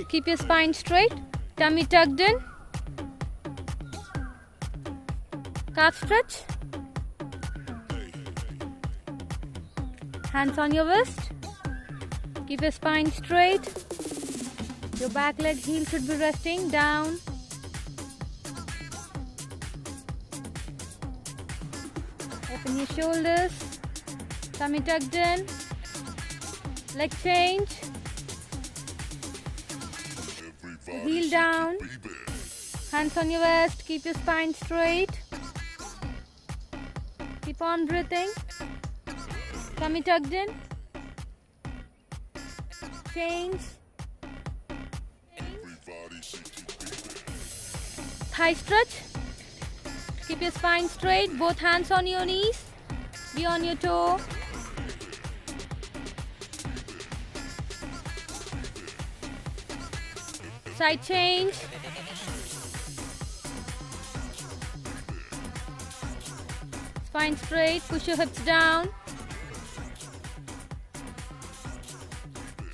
Keep your spine straight, tummy tucked in. Calf stretch. Hands on your wrist. Keep your spine straight. Your back leg heel should be resting down. Open your shoulders. Tummy tucked in. Leg change. Heel down. Hands on your waist. Keep your spine straight. Keep on breathing. Tummy tucked in. Change. Thigh stretch. Keep your spine straight. Both hands on your knees. Be on your toe. Side change. Spine straight. Push your hips down.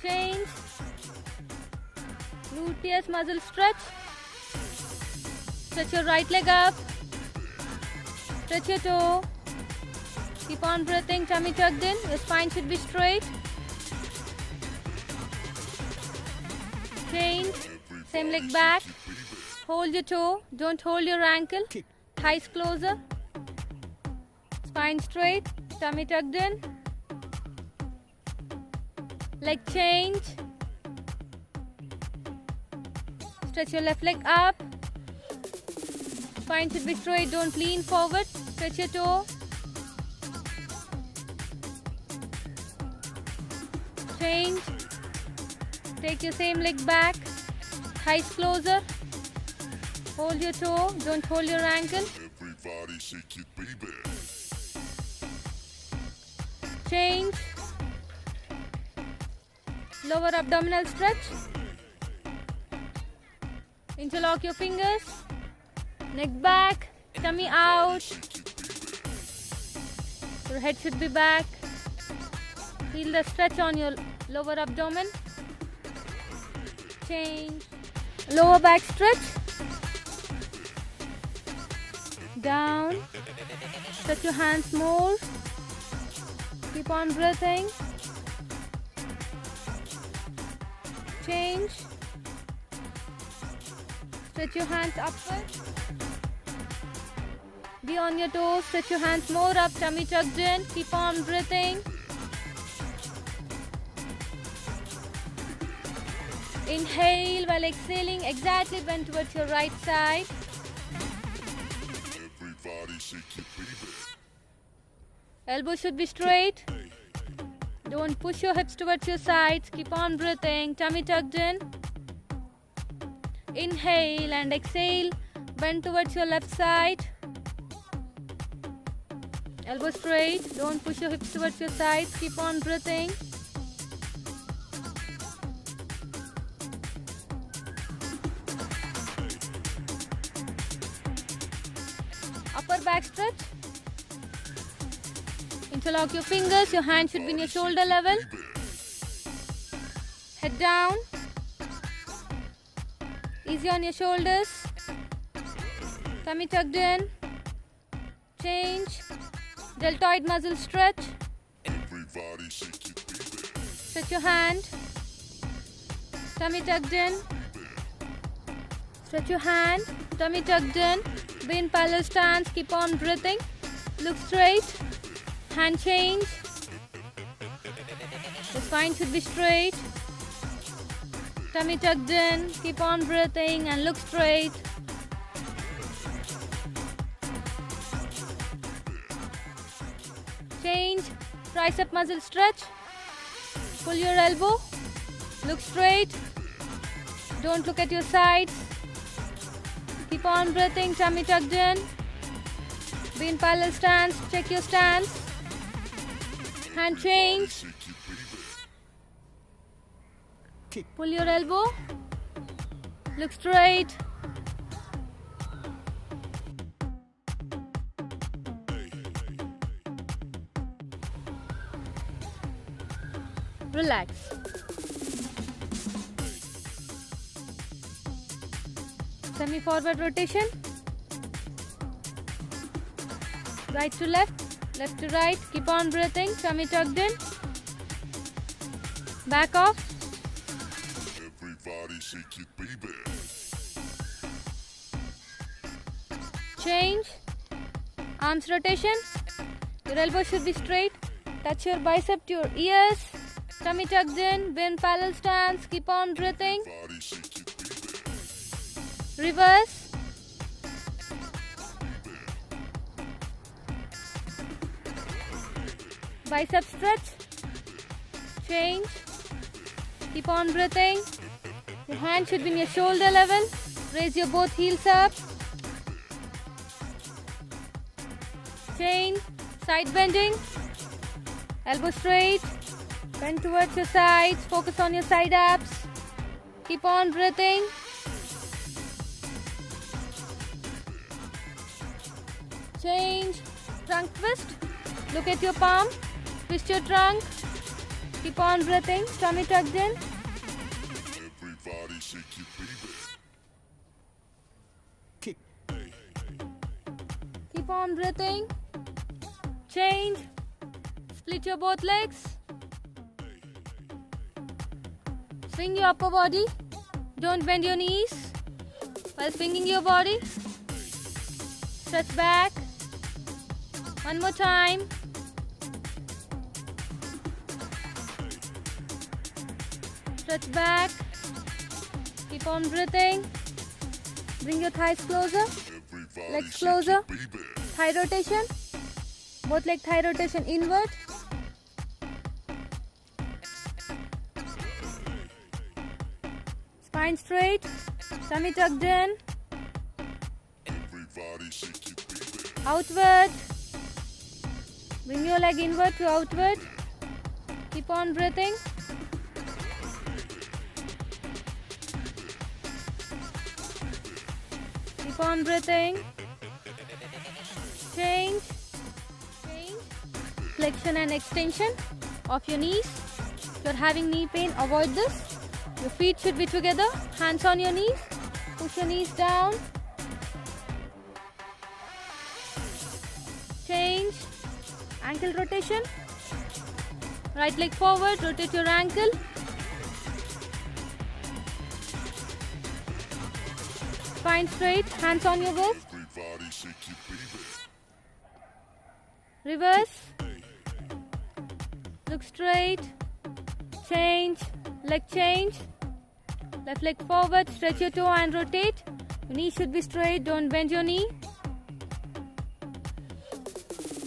Change. Gluteus muscle stretch. Stretch your right leg up. Stretch your toe. Keep on breathing. Tummy tucked in. Your spine should be straight. Change. Same leg back. Hold your toe. Don't hold your ankle. Thighs closer. Spine straight. Tummy tucked in. Leg change. Stretch your left leg up. Spine should be straight. Don't lean forward. Stretch your toe. Change. Take your same leg back. Thighs closer. Hold your toe. Don't hold your ankle. Everybody shake it, baby. Change. Lower abdominal stretch. Interlock your fingers. Neck back. Tummy out. Your head should be back. Feel the stretch on your lower abdomen. Change. Lower back stretch. Down. Stretch your hands more. Keep on breathing. Change. Stretch your hands upward. Be on your toes. Stretch your hands more up. Tummy tucked in. Keep on breathing. Inhale while exhaling. Exactly bend towards your right side. Everybody shake it, baby. Elbows should be straight. Don't push your hips towards your sides. Keep on breathing. Tummy tucked in. Inhale and exhale. Bend towards your left side. Elbows straight. Don't push your hips towards your sides. Keep on breathing. Upper back stretch. Interlock your fingers. Your hand should be in your shoulder level. Head down. Easy on your shoulders. Tummy tucked in. Change. Deltoid muscle stretch. Everybody shake it, baby. Stretch your hand. Tummy tucked in. Stretch your hand. Tummy tucked in. Be in parallel stance. Keep on breathing. Look straight. Hand change. The spine should be straight. Tummy tucked in. Keep on breathing and look straight. Change. Tricep muscle stretch. Pull your elbow. Look straight. Don't look at your sides. Keep on breathing. Tummy tucked in. Be in parallel stance. Check your stance. Hand change. Pull your elbow. Look straight. Relax. Semi-forward rotation. Right to left, left to right. Keep on breathing. Tummy tucked in. Back off. Everybody shake it, baby. Change. Arms rotation. Your elbow should be straight. Touch your bicep to your ears. Tummy tucked in. Wind parallel stance. Keep on breathing. Body shake it, baby. Reverse. Bicep stretch. Change. Keep on breathing. Your hand should be in your shoulder level. Raise your both heels up. Change. Side bending. Elbow straight. Bend towards your sides. Focus on your side abs. Keep on breathing. Change. Trunk twist. Look at your palm. Twist your trunk. Keep on breathing. Tummy tucked in. Everybody shake it, baby. Kick. Keep on breathing. Change. Split your both legs. Swing your upper body. Don't bend your knees while swinging your body. Stretch back. One more time. Stretch back. Keep on breathing. Bring your thighs closer. Everybody Legs shake closer. it, baby. Thigh rotation. Both leg thigh rotation inward. Spine straight. Tummy tucked in. Everybody shake it, baby. Outward. Bring your leg inward to outward. Keep on breathing. Keep on breathing. Change. Change. Flexion and extension of your knees. If you're having knee pain, avoid this. Your feet should be together. Hands on your knees. Push your knees down. Change. Ankle rotation. Right leg forward. Rotate your ankle. Spine straight. Hands on your waist. Everybody shake it, baby. Reverse. Look straight. Change. Leg change. Left leg forward. Stretch your toe and rotate. Your knee should be straight. Don't bend your knee.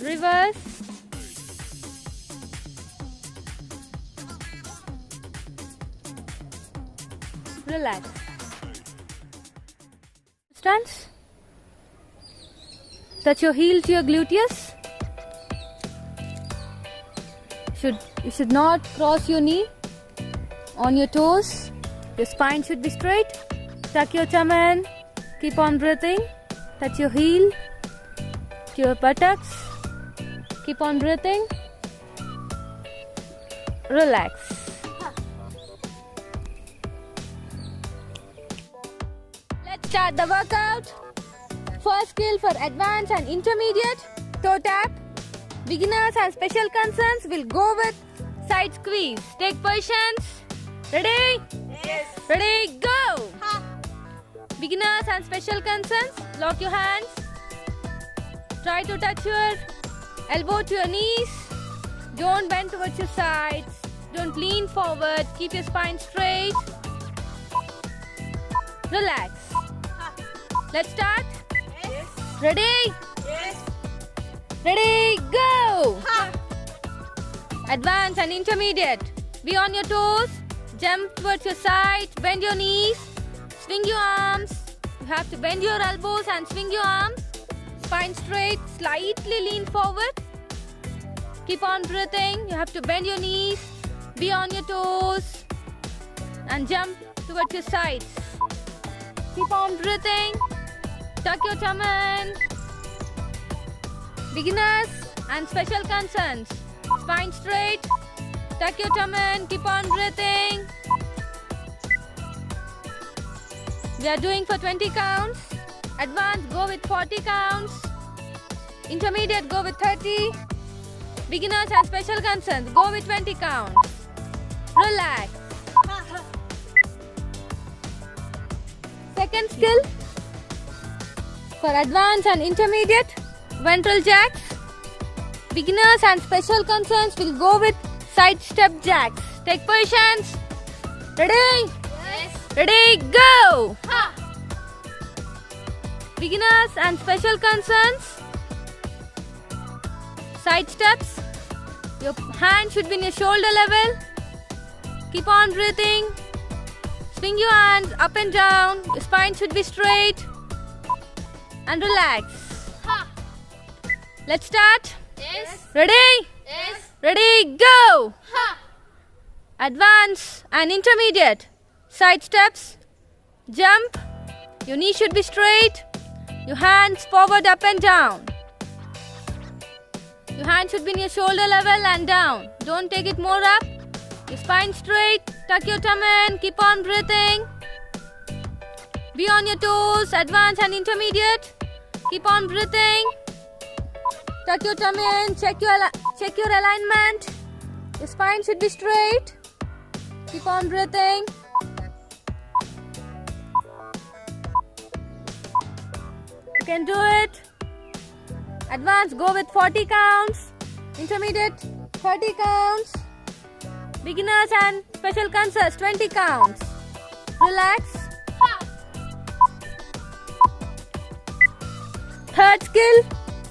Reverse. Relax. Stance. Touch your heel to your gluteus. You should not cross your knee on your toes. Your spine should be straight. Tuck your thumb in. Keep on breathing. Touch your heel to your buttocks. Keep on breathing. Relax. Let's start the workout. First skill for advanced and intermediate, toe tap. Beginners and special concerns will go with side squeeze. Take positions. Ready? Yes. Ready, go! Beginners and special concerns, lock your hands. Try to touch your elbow to your knees. Don't bend towards your sides. Don't lean forward. Keep your spine straight. Relax. Let's start. Yes. Ready? Yes. Ready, go! Advanced and intermediate. Be on your toes. Jump towards your sides. Bend your knees. Swing your arms. You have to bend your elbows and swing your arms. Spine straight. Slightly lean forward. Keep on breathing. You have to bend your knees. Be on your toes. And jump towards your sides. Keep on breathing. Tuck your thumb in. Beginners and special concerns. Spine straight. Tuck your thumb in. Keep on breathing. We are doing for 20 counts. Advanced, go with 40 counts. Intermediate, go with 30. Beginners and special concerns, go with 20 counts. Relax. Second skill for advanced and intermediate, ventral jacks. Beginners and special concerns will go with side step jacks. Take positions. Ready? Yes. Ready, go! Ha. Beginners and special concerns. Side steps. Your hand should be in your shoulder level. Keep on breathing. Swing your hands up and down. Your spine should be straight. And relax. Ha. Let's start. Yes. Ready? Yes. Ready, go! Ha. Advance and intermediate. Side steps. Jump. Your knee should be straight. Your hands forward, up and down. Your hand should be in your shoulder level and down. Don't take it more up. Your spine straight. Tuck your tummy in. Keep on breathing. Be on your toes. Advance and intermediate. Keep on breathing. Tuck your tummy in. Check your alignment. Your spine should be straight. Keep on breathing. You can do it. Advance, go with 40 counts. Intermediate, 30 counts. Beginners and special concerts, 20 counts. Relax. Ha. Third skill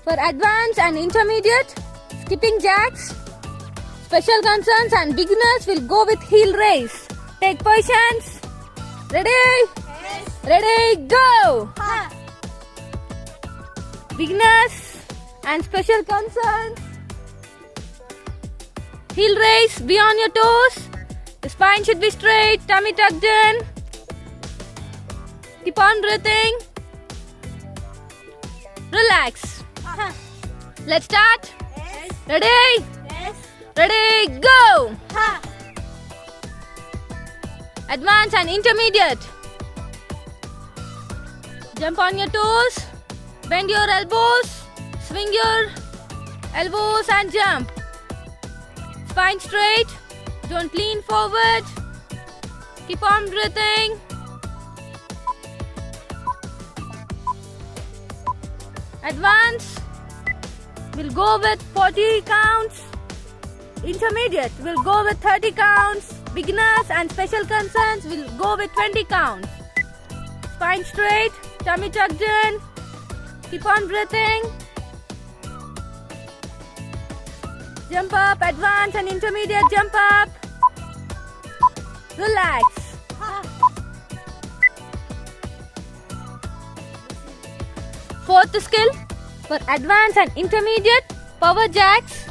for advanced and intermediate, skipping jacks. Special concerns and beginners will go with heel raise. Take positions. Ready? Yes. Ready, go! Ha. Beginners and special concerns. Heel raise, be on your toes. The spine should be straight, tummy tucked in. Keep on breathing. Relax. Ha. Let's start. Yes. Ready? Yes. Ready, go! Ha. Advanced and intermediate. Jump on your toes. Bend your elbows. Swing your elbows and jump. Spine straight. Don't lean forward. Keep on breathing. Advance. We'll go with 40 counts. Intermediate will go with 30 counts. Beginners and special concerns will go with 20 counts. Spine straight, tummy tucked in. Keep on breathing. Jump up, advance and intermediate, jump up. Relax. Ha. Fourth skill for advanced and intermediate, power jacks.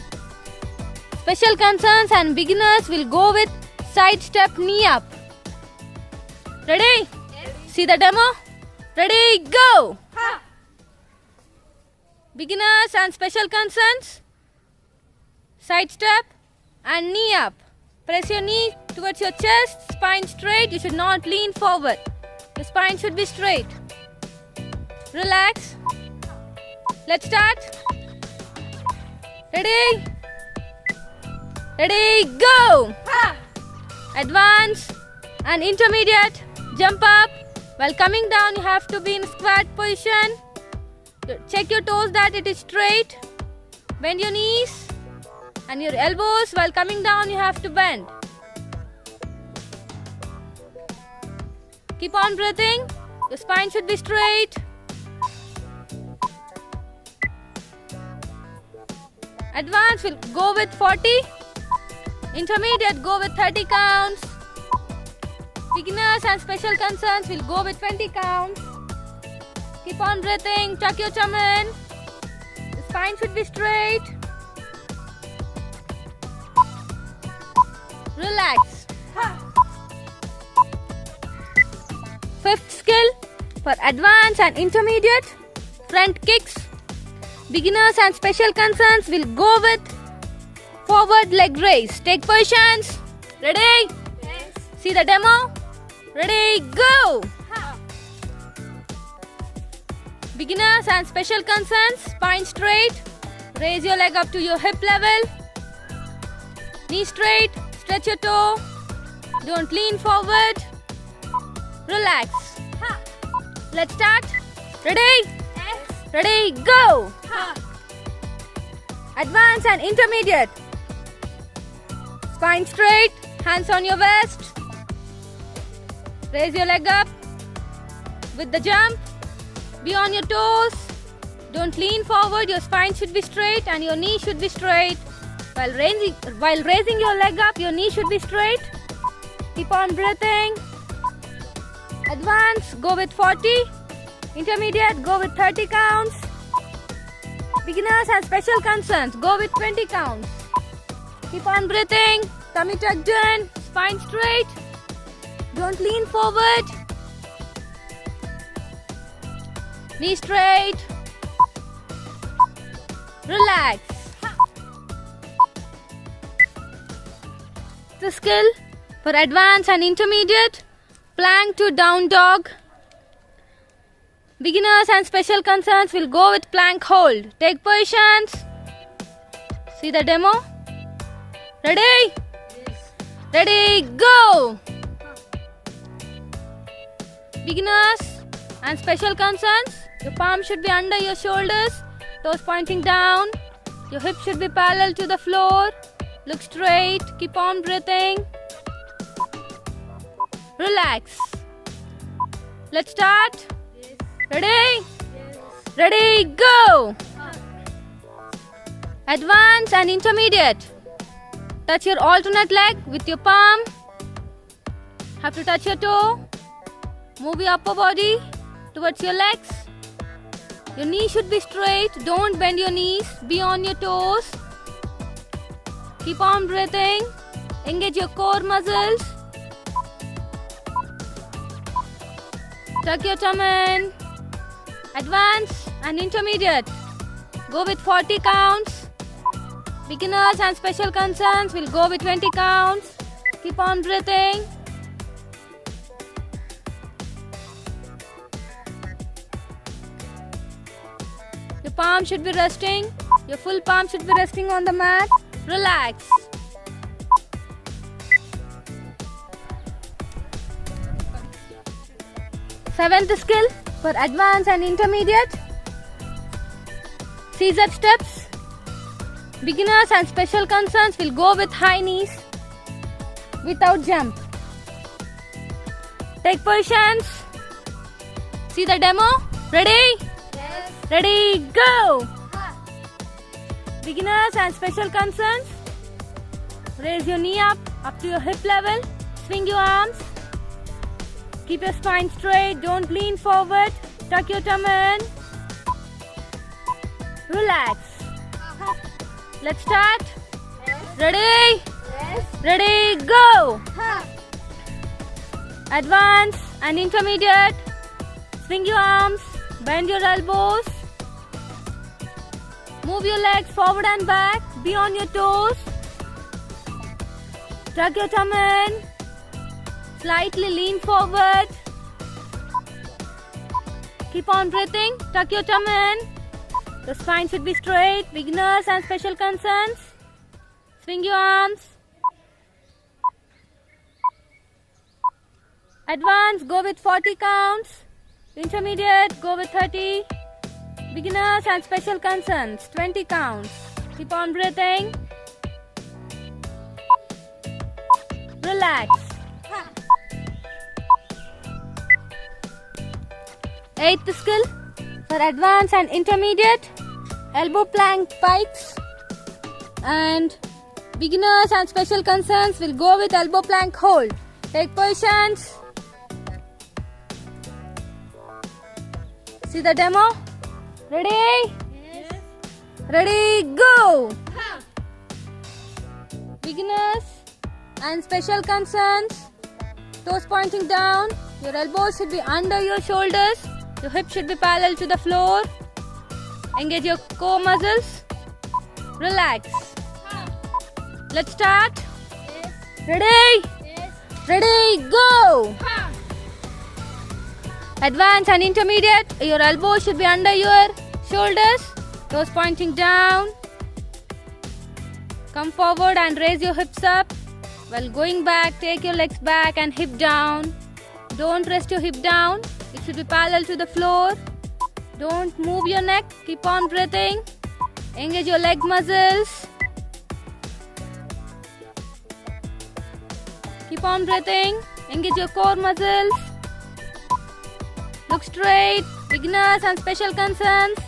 Special concerns and beginners will go with side step knee up. Ready? Yes. See the demo? Ready, go! Ha. Beginners and special concerns. Side step and knee up. Press your knee towards your chest, spine straight. You should not lean forward. The spine should be straight. Relax. Let's start. Ready? Ready, go! Ha. Advance and intermediate. Jump up. While coming down, you have to be in squat position. Check your toes that it is straight. Bend your knees and your elbows. While coming down, you have to bend. Keep on breathing. Your spine should be straight. Advance will go with 40. Intermediate go with 30 counts. Beginners and special concerns will go with 20 counts. Keep on breathing. Tuck your tummy in. The spine should be straight. Relax. Ha. Fifth skill for advanced and intermediate, front kicks. Beginners and special concerns will go with forward leg raise. Take positions. Ready? Yes. See the demo? Ready, go! Ha. Beginners and special concerns, spine straight. Raise your leg up to your hip level. Knee straight, stretch your toe. Don't lean forward. Relax. Ha. Let's start. Ready? Yes. Ready, go! Ha. Advanced and intermediate. Spine straight, hands on your waist. Raise your leg up with the jump. Be on your toes. Don't lean forward. Your spine should be straight and your knee should be straight. While raising your leg up, your knee should be straight. Keep on breathing. Advance, go with 40. Intermediate, go with 30 counts. Beginners and special concerns, go with 20 counts. Keep on breathing. Tummy tucked in, spine straight. Don't lean forward. Knee straight. Relax. The skill for advanced and intermediate. Plank to down dog. Beginners and special concerns will go with plank hold. Take positions. See the demo? Ready? Yes. Ready, go! Beginners and special concerns, your palm should be under your shoulders, toes pointing down, your hips should be parallel to the floor. Look straight, keep on breathing. Relax. Let's start. Yes. Ready? Yes. Ready, go! Ha. Advanced and intermediate. Touch your alternate leg with your palm. Have to touch your toe. Move your upper body towards your legs. Your knee should be straight. Don't bend your knees. Be on your toes. Keep on breathing. Engage your core muscles. Tuck your tummy in. Advanced and intermediate. Go with 40 counts. Beginners and special concerns will go with 20 counts. Keep on breathing. Your palm should be resting. Your full palm should be resting on the mat. Relax. Seventh skill for advanced and intermediate. Scissor steps. Beginners and special concerns will go with high knees without jump. Take positions. See the demo? Ready? Yes. Ready, go! Ha. Beginners and special concerns. Raise your knee up to your hip level. Swing your arms. Keep your spine straight. Don't lean forward. Tuck your tummy in. Relax. Ha. Let's start. Yes. Ready? Yes. Ready, go! Ha. Advance and intermediate. Swing your arms. Bend your elbows. Move your legs forward and back. Be on your toes. Tuck your tummy in. Slightly lean forward. Keep on breathing. Tuck your tummy in. The spine should be straight. Beginners and special concerns. Swing your arms. Advance, go with 40 counts. Intermediate, go with 30. Beginners and special concerns, 20 counts. Keep on breathing. Relax. Ha. Eighth skill for advanced and intermediate. Elbow plank pikes. And beginners and special concerns will go with elbow plank hold. Take positions. See the demo? Ready? Yes. Ready, go! Ha. Beginners and special concerns. Toes pointing down. Your elbows should be under your shoulders. Your hips should be parallel to the floor. Engage your core muscles. Relax. Ha. Let's start. Yes. Ready? Yes. Ready, go! Ha. Advanced and intermediate, your elbows should be under your shoulders, toes pointing down. Come forward and raise your hips up. While going back, take your legs back and hip down. Don't rest your hip down. It should be parallel to the floor. Don't move your neck. Keep on breathing. Engage your leg muscles. Keep on breathing. Engage your core muscles. Look straight. Beginners and special concerns.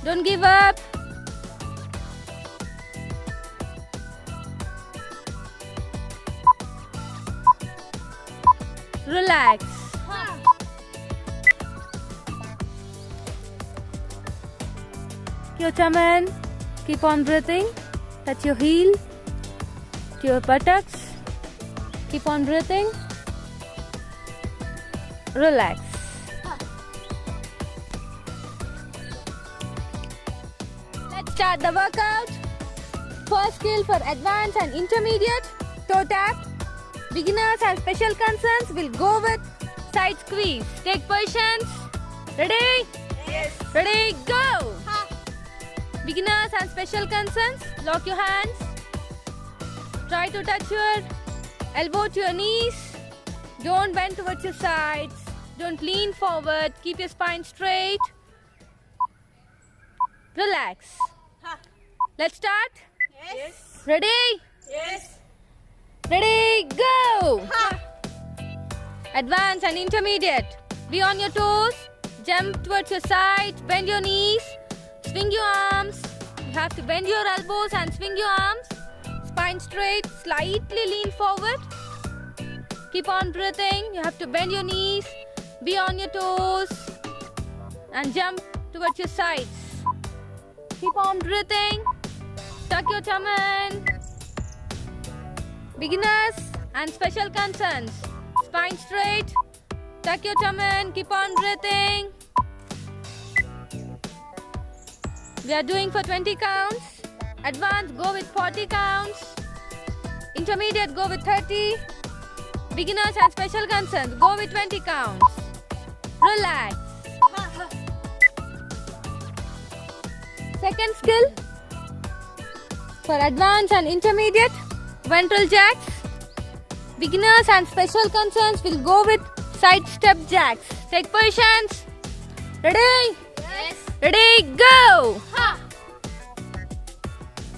Don't give up. Relax. Your chaman. Keep on breathing. Touch your heel to your buttocks. Keep on breathing. Relax. Let's start the workout. First skill for advanced and intermediate, toe tap. Beginners and special concerns will go with side squeeze. Take positions. Ready? Yes. Ready, go! Ha. Beginners and special concerns, lock your hands. Try to touch your elbow to your knees. Don't bend towards your sides. Don't lean forward. Keep your spine straight. Relax. Ha. Let's start. Yes. Ready? Yes. Ready, go! Ha. Advanced and intermediate. Be on your toes. Jump towards your sides. Bend your knees. Swing your arms. You have to bend your elbows and swing your arms. Spine straight. Slightly lean forward. Keep on breathing. You have to bend your knees. Be on your toes. And jump towards your sides. Keep on breathing. Tuck your chaman. Beginners and special concerns. Spine straight. Tuck your chaman. Keep on breathing. We are doing for 20 counts. Advanced, go with 40 counts. Intermediate, go with 30. Beginners and special concerns, go with 20 counts. Relax. Ha. Second skill for advanced and intermediate, ventral jacks. Beginners and special concerns will go with side step jacks. Take positions. Ready? Yes. Ready, go! Ha.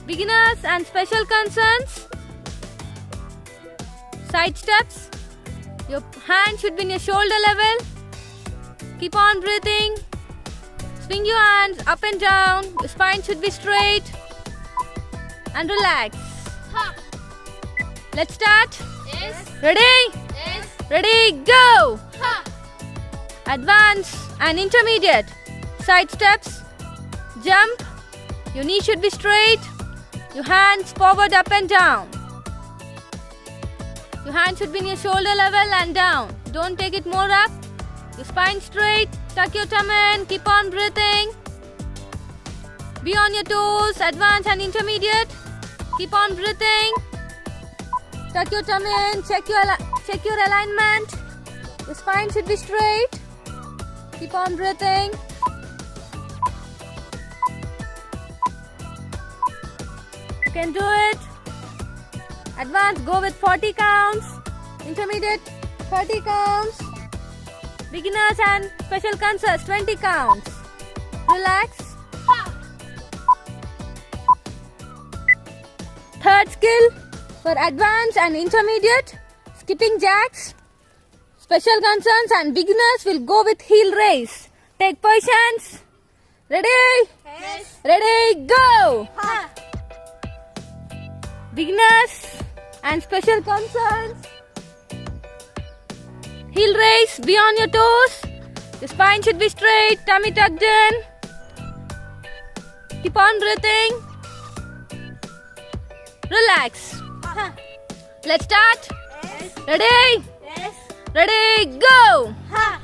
Beginners and special concerns, side steps. Your hand should be in your shoulder level. Keep on breathing. Swing your hands up and down. Your spine should be straight. And relax. Ha. Let's start. Yes. Ready? Yes. Ready, go! Ha. Advance and intermediate. Side steps. Jump. Your knee should be straight. Your hands forward, up and down. Your hands should be in your shoulder level and down. Don't take it more up. Your spine straight. Tuck your chaman. Keep on breathing. Be on your toes. Advanced and intermediate. Keep on breathing. Tuck your chaman. Check your alignment. Your spine should be straight. Keep on breathing. You can do it. Advanced, go with 40 counts. Intermediate, 30 counts. Beginners and special concerns, 20 counts. Relax. Ha. Third skill for advanced and intermediate, skipping jacks. Special concerns and beginners will go with heel raise. Take positions. Ready? Yes. Ready, go! Ha. Beginners and special concerns. Heel raise, be on your toes. Your spine should be straight, tummy tucked in. Keep on breathing. Relax. Ha. Let's start. Yes. Ready? Yes. Ready, go! Ha.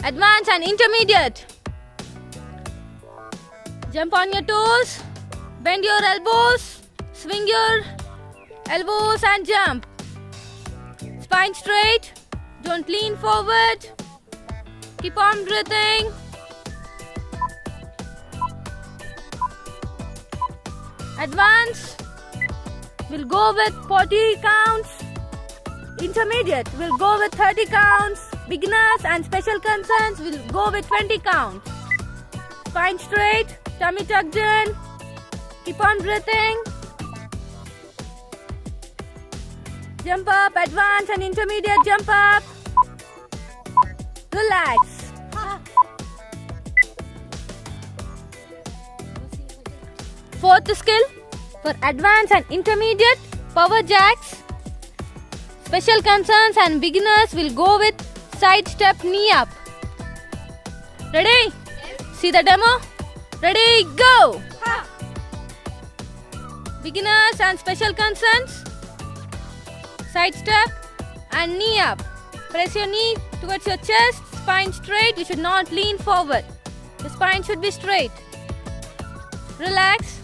Advanced and intermediate. Jump on your toes. Bend your elbows. Swing your elbows and jump. Spine straight. Don't lean forward. Keep on breathing. Advanced, we'll go with 40 counts. Intermediate, we'll go with 30 counts. Beginners and special concerns, we'll go with 20 counts. Spine straight, tummy tucked in. Keep on breathing. Jump up, advanced and intermediate, jump up. Relax. Fourth skill for advanced and intermediate, power jacks. Special concerns and beginners will go with side step knee up. Ready? See the demo? Ready, go! Beginners and special concerns, side step and knee up. Press your knee towards your chest, spine straight. You should not lean forward. The spine should be straight. Relax.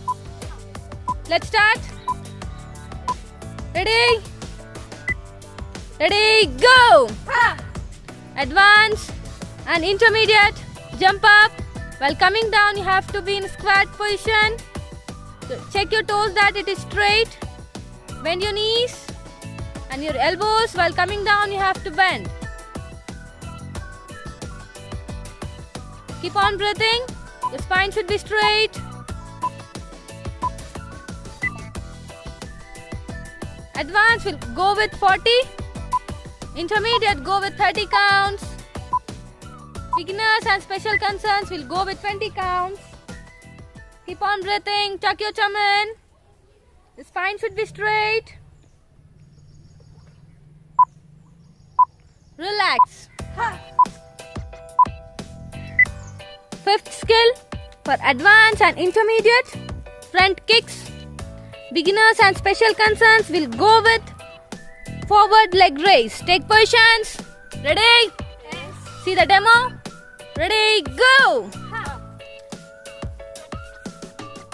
Let's start. Ready? Ready, go! Advance and intermediate, jump up. While coming down, you have to be in squat position. So check your toes that it is straight. Bend your knees and your elbows. While coming down, you have to bend. Keep on breathing. Your spine should be straight. Advanced will go with 40. Intermediate go with 30 counts. Beginners and special concerns will go with 20 counts. Keep on breathing. Tuck your tum in. The spine should be straight. Relax. Fifth skill for advanced and intermediate, front kicks. Beginners and special concerns will go with forward leg raise. Take positions. Ready? Yes. See the demo? Ready, go!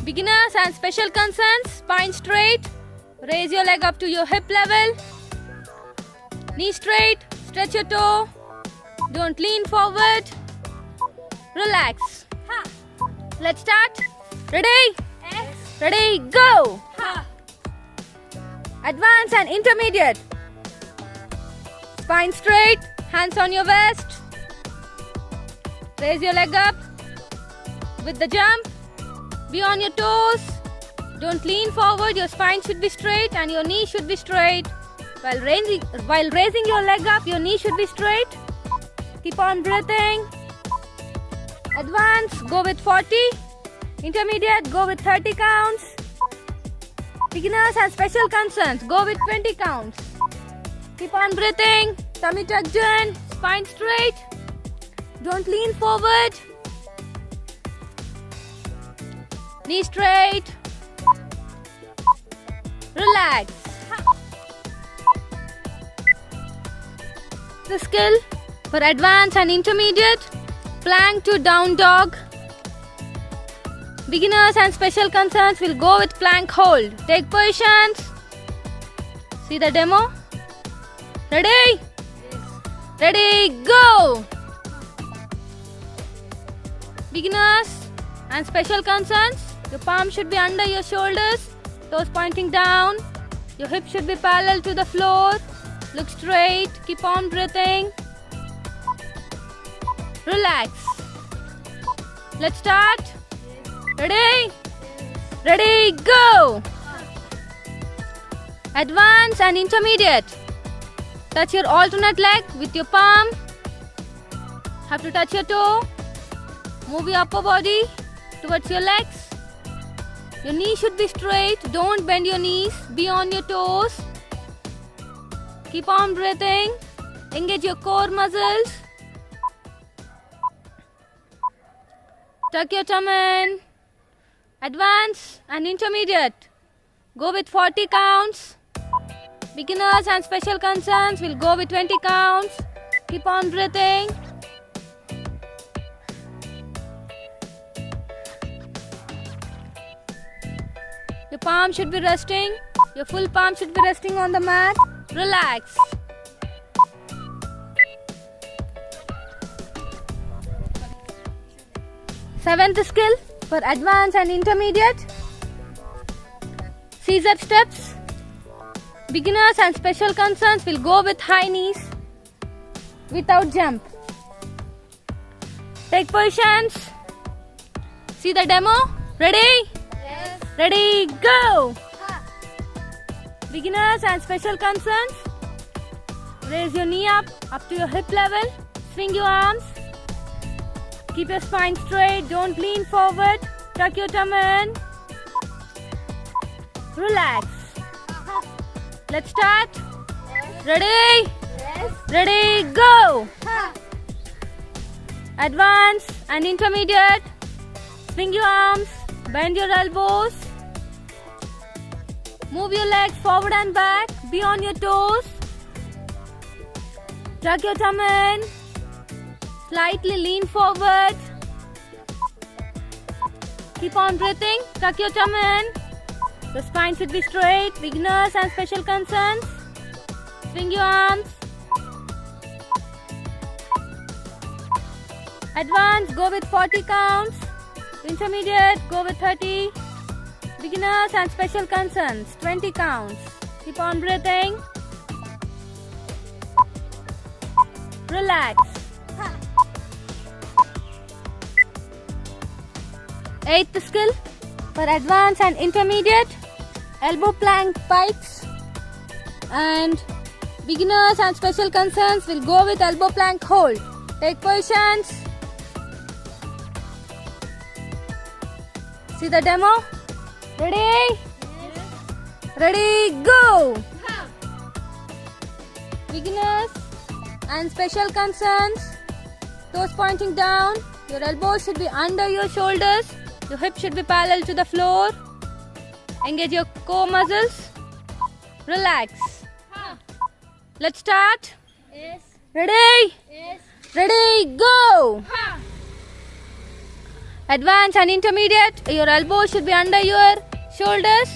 Beginners and special concerns, spine straight. Raise your leg up to your hip level. Knee straight, stretch your toe. Don't lean forward. Relax. Let's start. Ready? Yes. Ready, go! Advanced and intermediate. Spine straight, hands on your waist. Raise your leg up with the jump. Be on your toes. Don't lean forward. Your spine should be straight and your knee should be straight. While raising your leg up, your knee should be straight. Keep on breathing. Advance, go with 40. Intermediate, go with 30 counts. Beginners and special concerns, go with 20 counts. Keep on breathing. Tummy tucked in, spine straight. Don't lean forward. Knee straight. Relax. The skill for advanced and intermediate, plank to down dog. Beginners and special concerns will go with plank hold. Take positions. See the demo? Ready? Ready, go! Beginners and special concerns, your palm should be under your shoulders, toes pointing down. Your hips should be parallel to the floor. Look straight, keep on breathing. Relax. Let's start. Ready? Ready, go! Advanced and intermediate. Touch your alternate leg with your palm. Have to touch your toe. Move your upper body towards your legs. Your knee should be straight. Don't bend your knees. Be on your toes. Keep on breathing. Engage your core muscles. Tuck your tum in. Advanced and intermediate. Go with 40 counts. Beginners and special concerns will go with 20 counts. Keep on breathing. Your palm should be resting. Your full palm should be resting on the mat. Relax. Seventh skill for advanced and intermediate. Caesar steps. Beginners and special concerns will go with high knees without jump. Take positions. See the demo? Ready? Yes. Ready, go! Beginners and special concerns. Raise your knee up to your hip level. Swing your arms. Keep your spine straight. Don't lean forward. Tuck your tummy in. Relax. Let's start. Ready? Yes. Ready, go! Advanced and intermediate. Swing your arms. Bend your elbows. Move your legs forward and back. Be on your toes. Tuck your tummy in. Slightly lean forward. Keep on breathing. Tuck your tummy in. The spine should be straight. Beginners and special concerns. Swing your arms. Advanced, go with 40 counts. Intermediate, go with 30. Beginners and special concerns, 20 counts. Keep on breathing. Relax. Eighth skill for advanced and intermediate. Elbow plank pikes. And beginners and special concerns will go with elbow plank hold. Take positions. See the demo? Ready? Ready, go! Beginners and special concerns. Toes pointing down. Your elbows should be under your shoulders. Your hips should be parallel to the floor. Engage your core muscles. Relax. Let's start. Yes. Ready? Yes. Ready, go! Advanced and intermediate, your elbows should be under your shoulders,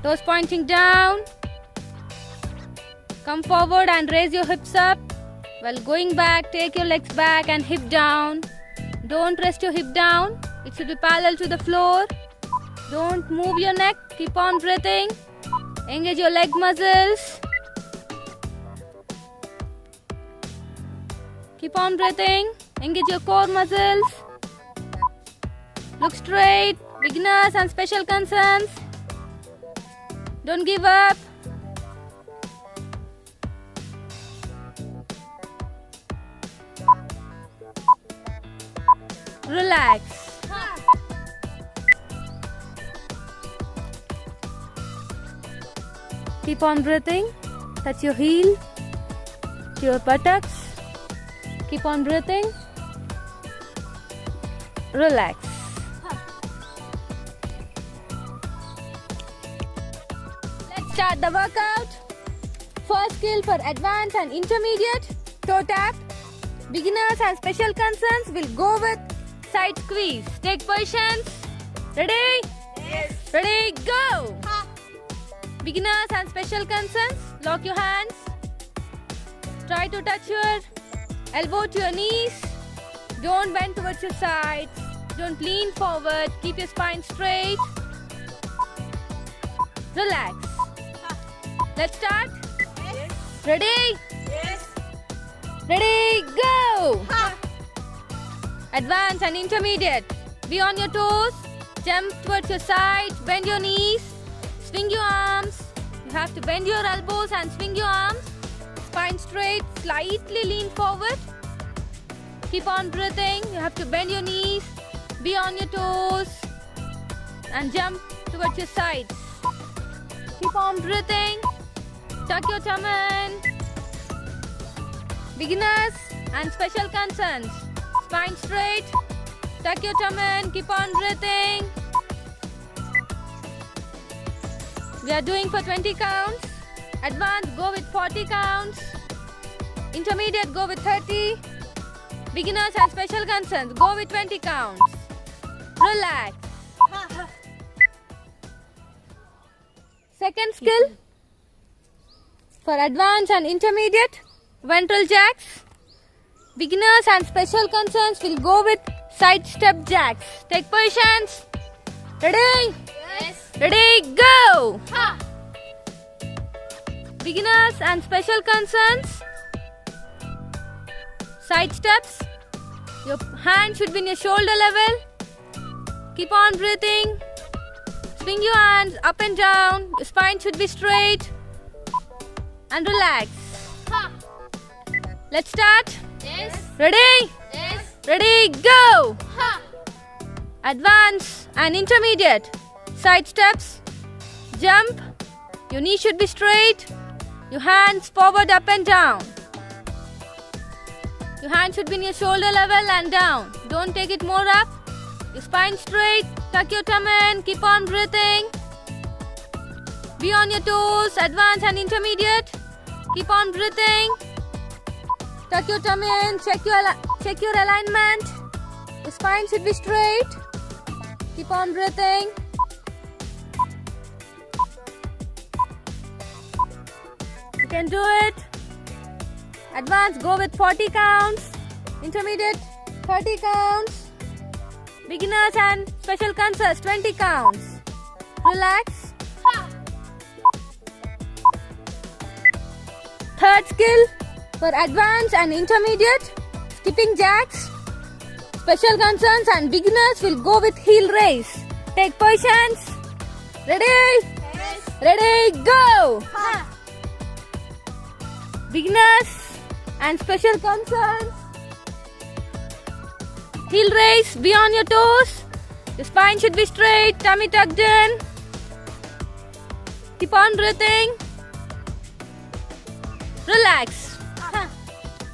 toes pointing down. Come forward and raise your hips up. While going back, take your legs back and hip down. Don't rest your hip down, it should be parallel to the floor. Don't move your neck, keep on breathing. Engage your leg muscles. Keep on breathing, engage your core muscles. Look straight, beginners and special concerns. Don't give up. Relax. Keep on breathing. Touch your heel to your buttocks. Keep on breathing. Relax. Let's start the workout. First skill for advanced and intermediate, toe tap. Beginners and special concerns will go with side squeeze. Take positions. Ready? Yes. Ready, go! Beginners and special concerns, lock your hands. Try to touch your elbow to your knees. Don't bend towards your sides. Don't lean forward. Keep your spine straight. Relax. Let's start. Yes. Ready? Yes. Ready, go! Advanced and intermediate. Be on your toes. Jump towards your sides. Bend your knees. Swing your arms. You have to bend your elbows and swing your arms. Spine straight. Slightly lean forward. Keep on breathing. You have to bend your knees. Be on your toes. And jump towards your sides. Keep on breathing. Tuck your tummy in. Beginners and special concerns. Spine straight. Tuck your tummy in. Keep on breathing. We are doing for 20 counts. Advanced, go with 40 counts. Intermediate, go with 30. Beginners and special concerns, go with 20 counts. Relax. Second skill for advanced and intermediate, ventral jacks. Beginners and special concerns will go with Side step jacks. Take positions. Ready? Yes. Ready, go! Ha. Beginners and special concerns. Side steps. Your hand should be in your shoulder level. Keep on breathing. Swing your hands up and down. Your spine should be straight. And relax. Ha. Let's start. Yes. Ready? Yes. Ready, go! Ha. Advance and intermediate. Side steps. Jump. Your knee should be straight. Your hands forward, up and down. Your hand should be in your shoulder level and down. Don't take it more up. Your spine straight. Tuck your tummy in. Keep on breathing. Be on your toes. Advance and intermediate. Keep on breathing. Tuck your tummy in. Check your alignment. Your spine should be straight. Keep on breathing. You can do it. Advance, go with 40 counts. Intermediate, 30 counts. Beginners and special concerts, 20 counts. Relax. Ha. Third skill for advanced and intermediate, skipping jacks. Special concerns and beginners will go with heel raise. Take positions. Ready? Yes. Ready, go! Ha. Beginners and special concerns. Heel raise, be on your toes. Your spine should be straight, tummy tucked in. Keep on breathing. Relax. Ha.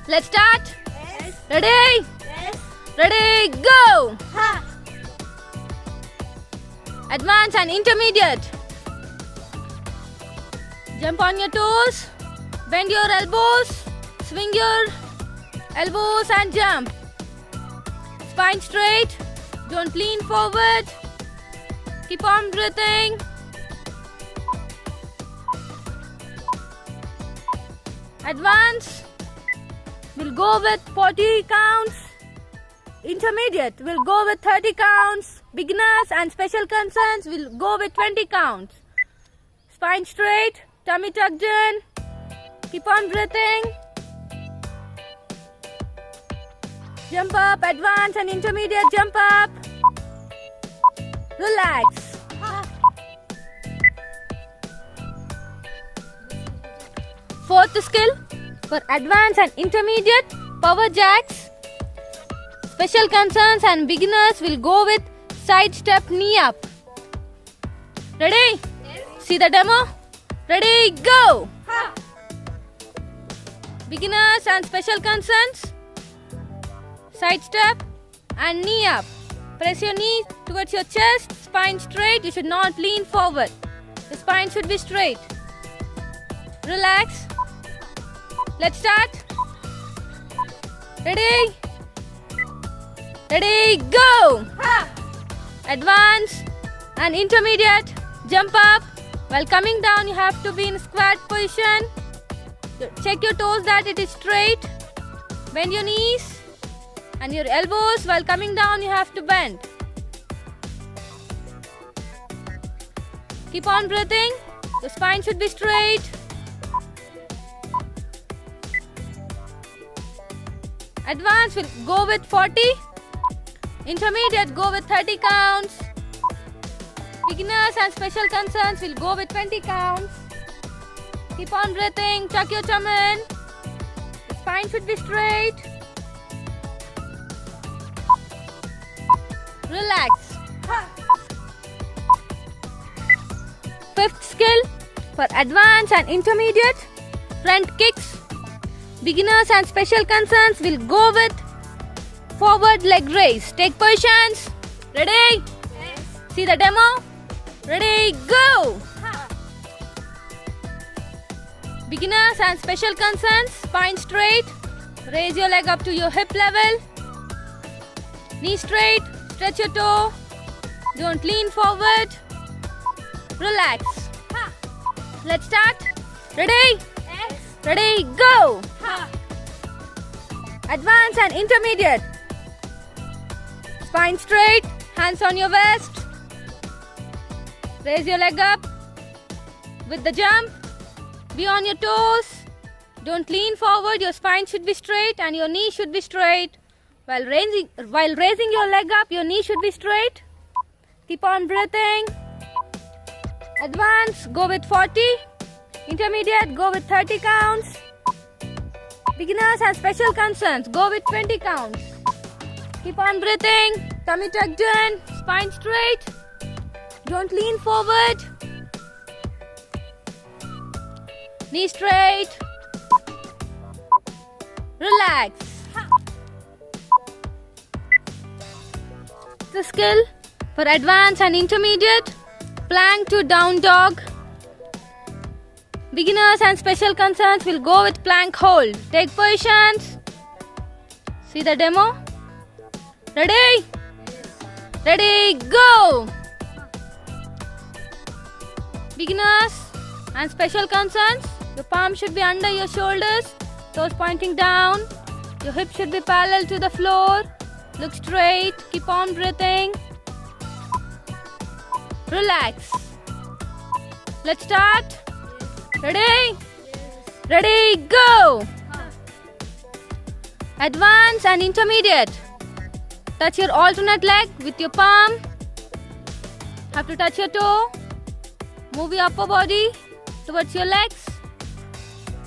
Let's start. Yes. Ready? Yes. Ready, go! Ha. Advanced and intermediate. Jump on your toes. Bend your elbows. Swing your elbows and jump. Spine straight. Don't lean forward. Keep on breathing. Advance. We'll go with 40 counts. Intermediate will go with 30 counts. Beginners and special concerns will go with 20 counts. Spine straight, tummy tucked in. Keep on breathing. Jump up, advance and intermediate jump up. Relax. Ha. Fourth skill for advanced and intermediate, power jacks. Special concerns and beginners will go with side step knee up. Ready? Yes. See the demo? Ready, go! Ha. Beginners and special concerns. Side step and knee up. Press your knee towards your chest, spine straight. You should not lean forward. The spine should be straight. Relax. Let's start. Ready? Ready, go! Ha. Advance and intermediate. Jump up. While coming down, you have to be in squat position. Check your toes that it is straight. Bend your knees and your elbows. While coming down, you have to bend. Keep on breathing. The spine should be straight. Advance will go with 40. Intermediate go with 30 counts. Beginners and special concerns will go with 20 counts. Keep on breathing. Tuck your tummy in. The spine should be straight. Relax. Ha. Fifth skill for advanced and intermediate, front kicks. Beginners and special concerns will go with forward leg raise. Take positions. Ready? Yes. See the demo? Ready, go! Ha. Beginners and special concerns, spine straight. Raise your leg up to your hip level. Knee straight, stretch your toe. Don't lean forward. Relax. Ha. Let's start. Ready? Yes. Ready, go! Ha. Advanced and intermediate. Spine straight, hands on your waist. Raise your leg up with the jump. Be on your toes. Don't lean forward. Your spine should be straight and your knee should be straight. While raising your leg up, your knee should be straight. Keep on breathing. Advance, go with 40. Intermediate, go with 30 counts. Beginners and special concerns, go with 20 counts. Keep on breathing. Tummy tucked in, spine straight. Don't lean forward. Knee straight. Relax. The skill for advanced and intermediate. Plank to down dog. Beginners and special concerns will go with plank hold. Take positions. See the demo? Ready? Ready, go! Beginners and special concerns, your palm should be under your shoulders, toes pointing down. Your hips should be parallel to the floor. Look straight, keep on breathing. Relax. Let's start. Ready? Ready, go! Advanced and intermediate. Touch your alternate leg with your palm. Have to touch your toe. Move your upper body towards your legs.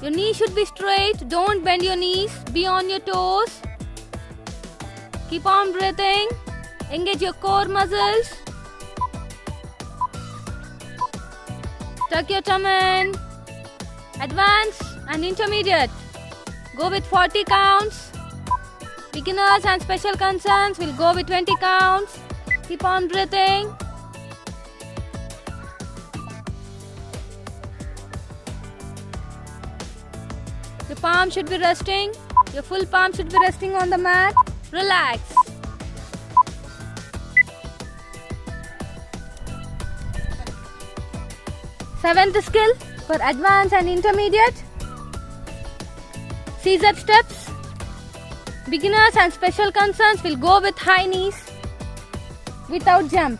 Your knee should be straight. Don't bend your knees. Be on your toes. Keep on breathing. Engage your core muscles. Tuck your tummy in. Advanced and intermediate. Go with 40 counts. Beginners and special concerns will go with 20 counts. Keep on breathing. Your palm should be resting. Your full palm should be resting on the mat. Relax. Seventh skill for advanced and intermediate. Scissor steps. Beginners and special concerns will go with high knees without jump.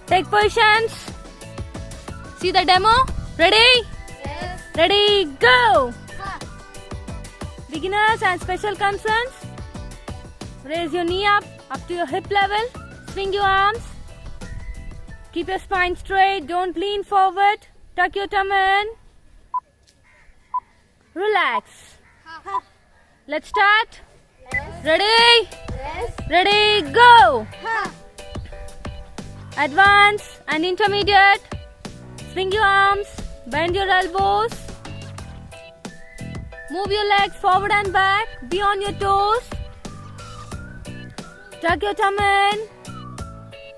Take positions. See the demo? Ready? Yes. Ready, go! Ha. Beginners and special concerns. Raise your knee up to your hip level. Swing your arms. Keep your spine straight. Don't lean forward. Tuck your tummy in. Relax. Ha. Let's start. Yes. Ready? Yes. Ready, go! Ha. Advance and intermediate. Swing your arms. Bend your elbows. Move your legs forward and back. Be on your toes. Tuck your tummy in.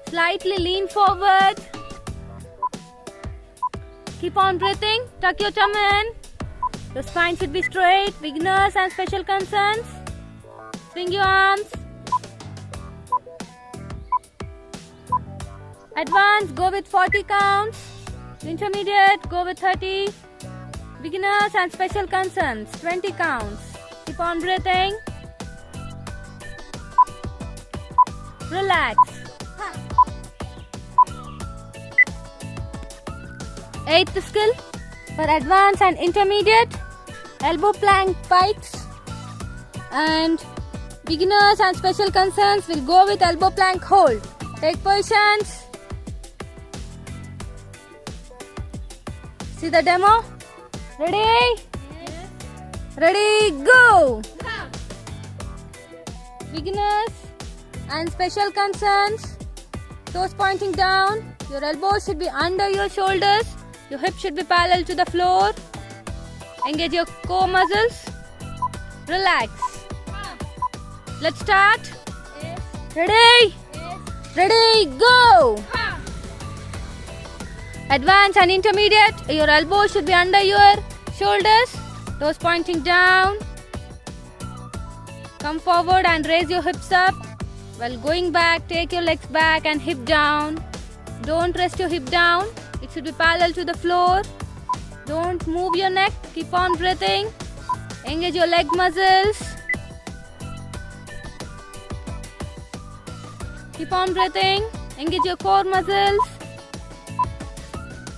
Slightly lean forward. Keep on breathing. Tuck your tummy in. Your spine should be straight. Beginners and special concerns. Swing your arms. Advanced, go with 40 counts. Intermediate, go with 30. Beginners and special concerns, 20 counts. Keep on breathing. Relax. Ha. Eighth skill for advanced and intermediate. Elbow plank pikes. And beginners and special concerns will go with elbow plank hold. Take positions. See the demo? Ready? Yes. Ready, go! Ha. Beginners and special concerns. Toes pointing down. Your elbows should be under your shoulders. Your hips should be parallel to the floor. Engage your core muscles. Relax. Ha. Let's start. Yes. Ready? Yes. Ready, go! Ha. Advanced and intermediate. Your elbows should be under your shoulders. Toes pointing down. Come forward and raise your hips up. While going back, take your legs back and hip down. Don't rest your hip down. It should be parallel to the floor. Don't move your neck. Keep on breathing. Engage your leg muscles. Keep on breathing. Engage your core muscles.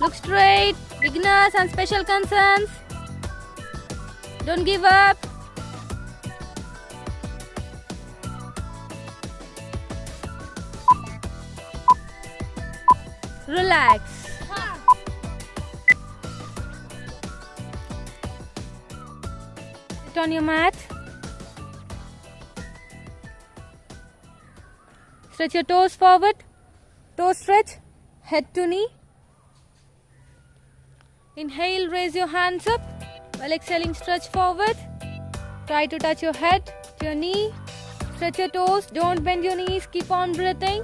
Look straight. Beginners and special concerns. Don't give up. Relax. Sit on your mat. Stretch your toes forward. Toe stretch. Head to knee. Inhale, raise your hands up. While exhaling, stretch forward. Try to touch your head to your knee. Stretch your toes. Don't bend your knees. Keep on breathing.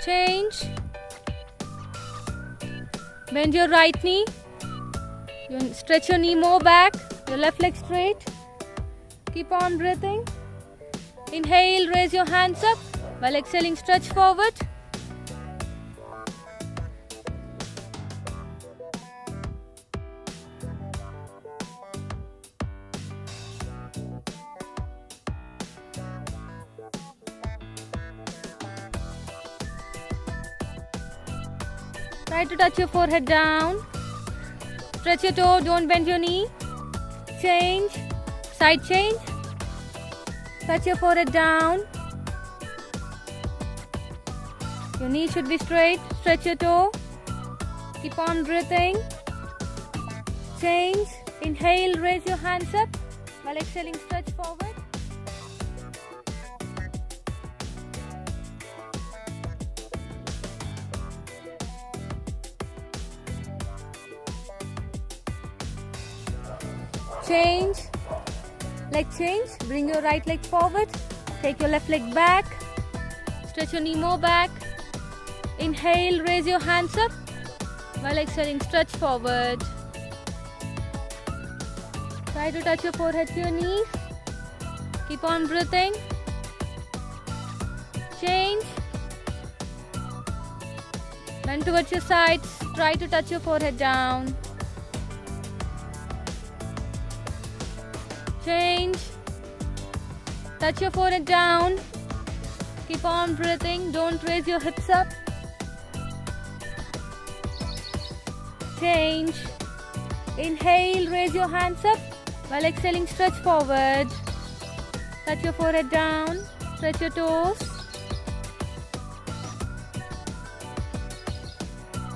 Change. Bend your right knee. Stretch your knee more back. Your left leg straight. Keep on breathing. Inhale, raise your hands up. While exhaling, stretch forward. Try to touch your forehead down. Stretch your toe, don't bend your knee. Change. Side change. Touch your forehead down. Your knee should be straight. Stretch your toe. Keep on breathing. Change. Inhale, raise your hands up. While exhaling, stretch forward. Change. Leg change. Bring your right leg forward. Take your left leg back. Stretch your knee more back. Inhale, raise your hands up. While exhaling, stretch forward. Try to touch your forehead to your knees. Keep on breathing. Change. Bend towards your sides. Try to touch your forehead down. Change. Touch your forehead down. Keep on breathing. Don't raise your hips up. Change. Inhale, raise your hands up. While exhaling, stretch forward. Touch your forehead down. Stretch your toes.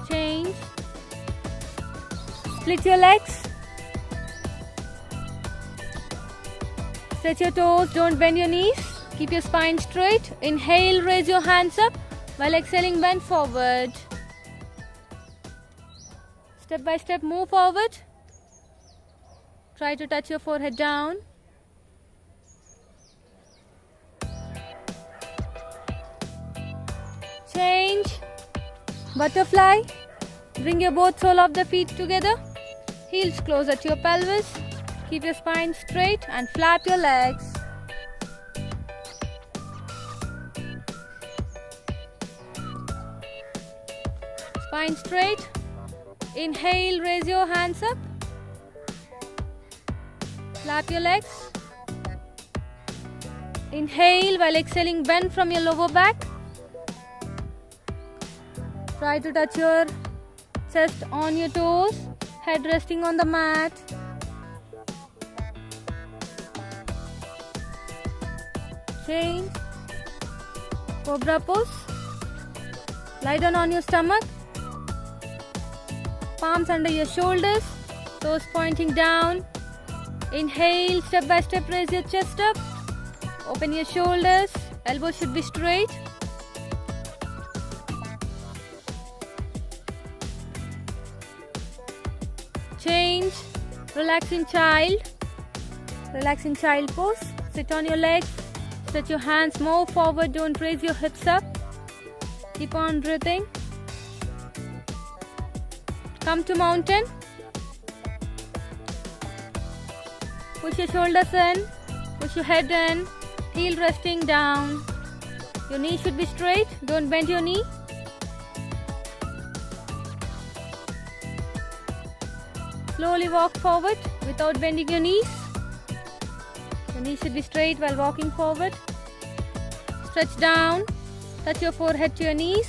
Change. Split your legs. Stretch your toes, don't bend your knees. Keep your spine straight. Inhale, raise your hands up. While exhaling, bend forward. Step by step, move forward. Try to touch your forehead down. Change. Butterfly. Bring your both sole of the feet together. Heels closer to your pelvis. Keep your spine straight and flap your legs. Spine straight. Inhale, raise your hands up. Flap your legs. Inhale, while exhaling, bend from your lower back. Try to touch your chest on your toes, head resting on the mat. Change. Cobra pose. Lie down on your stomach. Palms under your shoulders. Toes pointing down. Inhale, step by step, raise your chest up. Open your shoulders. Elbows should be straight. Change. Relaxing child. Relaxing child pose. Sit on your legs. Stretch your hands more forward. Don't raise your hips up. Keep on breathing. Come to mountain. Push your shoulders in. Push your head in. Heel resting down. Your knee should be straight. Don't bend your knee. Slowly walk forward without bending your knees. The knees should be straight while walking forward. Stretch down. Touch your forehead to your knees.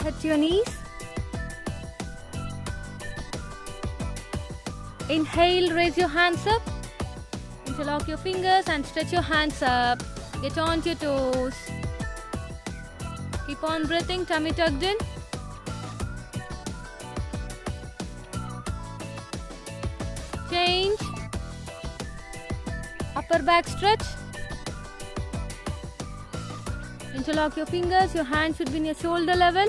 Head to your knees. Inhale, raise your hands up. Interlock your fingers and stretch your hands up. Get onto your toes. Keep on breathing, tummy tucked in. Change. Upper back stretch. Interlock your fingers, your hands should be in your shoulder level.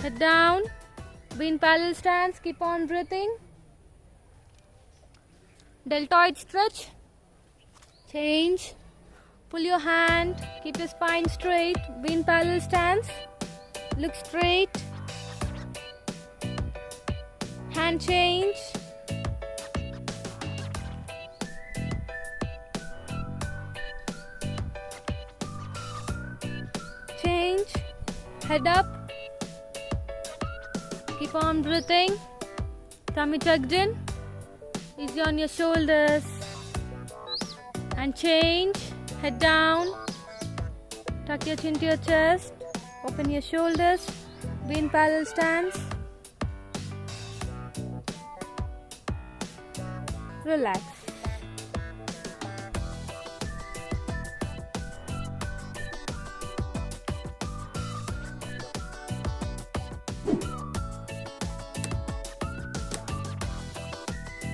Head down. Be in parallel stance, keep on breathing. Deltoid stretch. Change. Pull your hand, keep your spine straight. Be in parallel stance. Look straight. Hand change. Change. Head up. Keep on breathing. Tummy tucked in. Easy on your shoulders. And change. Head down. Tuck your chin to your chest. Open your shoulders. Be in parallel stance. Relax.